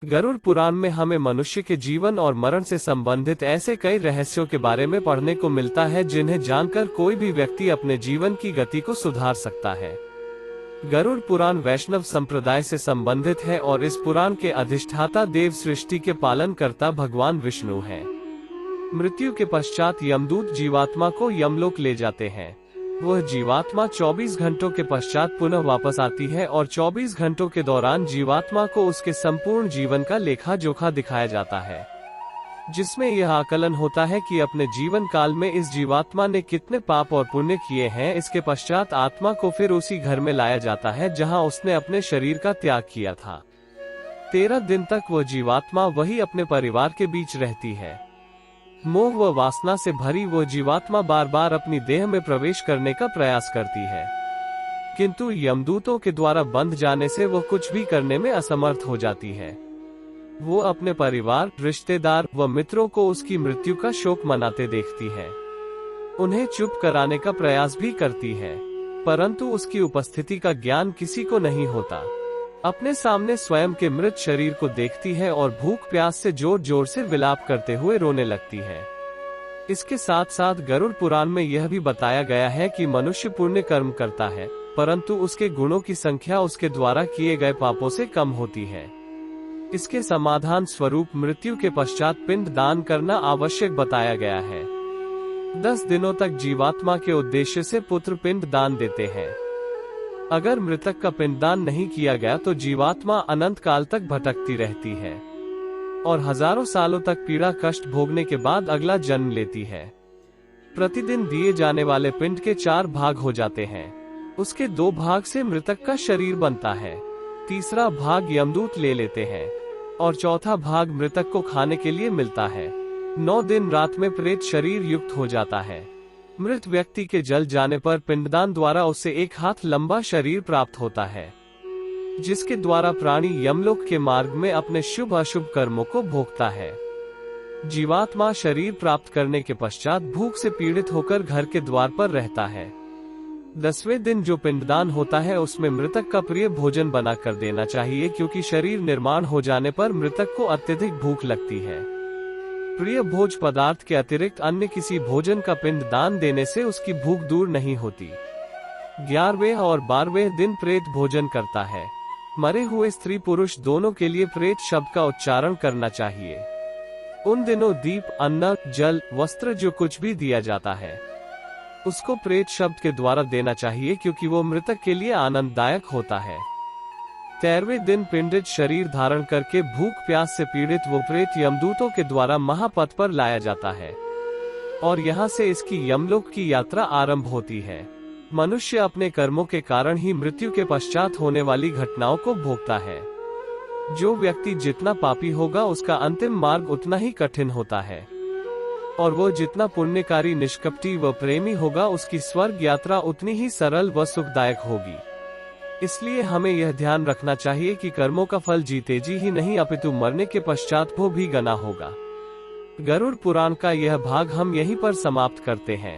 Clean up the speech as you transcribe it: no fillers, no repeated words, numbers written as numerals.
गरुड़ पुराण में हमें मनुष्य के जीवन और मरण से संबंधित ऐसे कई रहस्यों के बारे में पढ़ने को मिलता है जिन्हें जानकर कोई भी व्यक्ति अपने जीवन की गति को सुधार सकता है। गरुड़ पुराण वैष्णव संप्रदाय से संबंधित है और इस पुराण के अधिष्ठाता देव सृष्टि के पालनकर्ता भगवान विष्णु हैं। मृत्यु के पश्चात यमदूत जीवात्मा को यमलोक ले जाते हैं। वह जीवात्मा 24 घंटों के पश्चात पुनः वापस आती है और 24 घंटों के दौरान जीवात्मा को उसके संपूर्ण जीवन का लेखा जोखा दिखाया जाता है, जिसमें यह आकलन होता है कि अपने जीवन काल में इस जीवात्मा ने कितने पाप और पुण्य किए हैं। इसके पश्चात आत्मा को फिर उसी घर में लाया जाता है जहां उसने अपने शरीर का त्याग किया था। 13 दिन तक वह जीवात्मा वही अपने परिवार के बीच रहती है। मोह व वासना से भरी वह जीवात्मा बार बार अपनी देह में प्रवेश करने का प्रयास करती है, किंतु यमदूतों के द्वारा बंध जाने से वह कुछ भी करने में असमर्थ हो जाती है। वो अपने परिवार, रिश्तेदार व मित्रों को उसकी मृत्यु का शोक मनाते देखती है। उन्हें चुप कराने का प्रयास भी करती है, परंतु उसकी उपस्थिति का ज्ञान किसी को नहीं होता। अपने सामने स्वयं के मृत शरीर को देखती है और भूख प्यास से जोर जोर से विलाप करते हुए रोने लगती है। इसके साथ साथ गरुड़ पुराण में यह भी बताया गया है कि मनुष्य पुण्य कर्म करता है, परंतु उसके गुणों की संख्या उसके द्वारा किए गए पापों से कम होती है। इसके समाधान स्वरूप मृत्यु के पश्चात पिंड दान करना आवश्यक बताया गया है। 10 दिनों तक जीवात्मा के उद्देश्य से पुत्र पिंड दान देते हैं। अगर मृतक का पिंडदान नहीं किया गया तो जीवात्मा अनंत काल तक भटकती रहती है और हजारों सालों तक पीड़ा कष्ट भोगने के बाद अगला जन्म लेती है। प्रतिदिन दिए जाने वाले पिंड के 4 भाग हो जाते हैं। उसके 2 भाग से मृतक का शरीर बनता है, तीसरा भाग यमदूत ले लेते हैं और चौथा भाग मृतक को खाने के लिए मिलता है। 9 दिन रात में प्रेत शरीर युक्त हो जाता है। मृत व्यक्ति के जल जाने पर पिंडदान द्वारा उसे 1 हाथ लंबा शरीर प्राप्त होता है, जिसके द्वारा प्राणी यमलोक के मार्ग में अपने शुभ अशुभ कर्मों को भोगता है। जीवात्मा शरीर प्राप्त करने के पश्चात भूख से पीड़ित होकर घर के द्वार पर रहता है। 10वें दिन जो पिंडदान होता है उसमें मृतक का प्रिय भोजन बना कर देना चाहिए, क्योंकि शरीर निर्माण हो जाने पर मृतक को अत्यधिक भूख लगती है। प्रिय भोज पदार्थ के अतिरिक्त अन्य किसी भोजन का पिंड दान देने से उसकी भूख दूर नहीं होती। 11वें और 12वें दिन प्रेत भोजन करता है। मरे हुए स्त्री पुरुष दोनों के लिए प्रेत शब्द का उच्चारण करना चाहिए। उन दिनों दीप, अन्न, जल, वस्त्र जो कुछ भी दिया जाता है उसको प्रेत शब्द के द्वारा देना चाहिए, क्योंकि वो मृतक के लिए आनंददायक होता है। 13वें दिन पिंडित शरीर धारण करके भूख प्यास से पीड़ित वो प्रेत यमदूतों के द्वारा महापथ पर लाया जाता है और यहाँ से इसकी यमलोक की यात्रा आरंभ होती है। मनुष्य अपने कर्मों के कारण ही मृत्यु के पश्चात होने वाली घटनाओं को भोगता है। जो व्यक्ति जितना पापी होगा उसका अंतिम मार्ग उतना ही कठिन होता है और वो जितना पुण्यकारी, निष्कपटी व प्रेमी होगा उसकी स्वर्ग यात्रा उतनी ही सरल व सुखदायक होगी। इसलिए हमें यह ध्यान रखना चाहिए कि कर्मों का फल जीते जी ही नहीं अपितु मरने के पश्चात भी गना होगा। गरुड़ पुराण का यह भाग हम यहीं पर समाप्त करते हैं।